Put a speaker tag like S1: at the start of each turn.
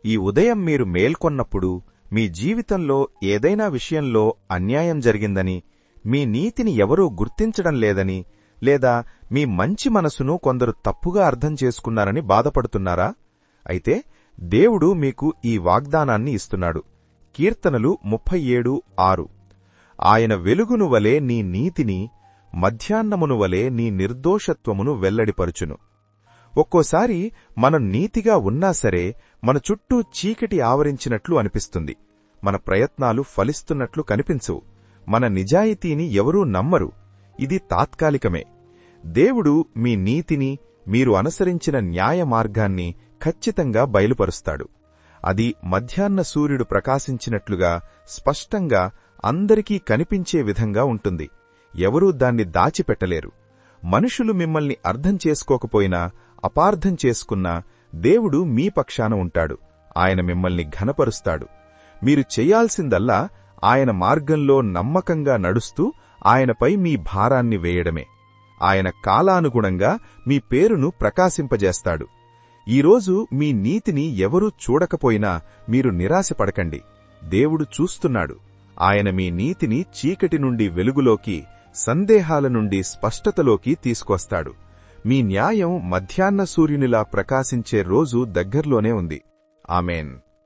S1: ఈ ఉదయం మీరు మేల్కొన్నప్పుడు మీ జీవితంలో ఏదైనా విషయంలో అన్యాయం జరిగిందని, మీ నీతిని ఎవరూ గుర్తించడం లేదని, లేదా మీ మంచి మనసును కొందరు తప్పుగా అర్థం చేసుకున్నారని బాధపడుతున్నారా? అయితే దేవుడు మీకు ఈ వాగ్దానాన్ని ఇస్తున్నాడు. కీర్తనలు 37:6. ఆయన వెలుగును వలె నీ నీతిని, మధ్యాహ్నమును వలె నీ నిర్దోషత్వమును వెల్లడిపరుచును. ఒక్కోసారి మనం నీతిగా ఉన్నా సరే మన చుట్టూ చీకటి ఆవరించినట్లు అనిపిస్తుంది. మన ప్రయత్నాలు ఫలిస్తున్నట్లు కనిపించవు. మన నిజాయితీని ఎవరూ నమ్మరు. ఇది తాత్కాలికమే. దేవుడు మీ నీతిని, మీరు అనుసరించిన న్యాయ మార్గాన్ని ఖచ్చితంగా బయలుపరుస్తాడు. అది మధ్యాహ్న సూర్యుడు ప్రకాశించినట్లుగా స్పష్టంగా అందరికీ కనిపించే విధంగా ఉంటుంది. ఎవరూ దాన్ని దాచిపెట్టలేరు. మనుషులు మిమ్మల్ని అర్థం చేసుకోకపోయినా, అపార్థం చేసుకున్నా దేవుడు మీ పక్షాన ఉంటాడు. ఆయన మిమ్మల్ని ఘనపరుస్తాడు. మీరు చెయ్యాల్సిందల్లా ఆయన మార్గంలో నమ్మకంగా నడుస్తూ ఆయనపై మీ భారాన్ని వేయడమే. ఆయన కాలానుగుణంగా మీ పేరును ప్రకాశింపజేస్తాడు. ఈరోజు మీ నీతిని ఎవరూ చూడకపోయినా మీరు నిరాశపడకండి. దేవుడు చూస్తున్నాడు. ఆయన మీ నీతిని చీకటి నుండి వెలుగులోకి, సందేహాల నుండి స్పష్టతలోకి తీసుకొస్తాడు. మీ న్యాయం మధ్యాహ్న సూర్యునిలా ప్రకాశించే రోజు దగ్గర్లోనే ఉంది. ఆమేన్.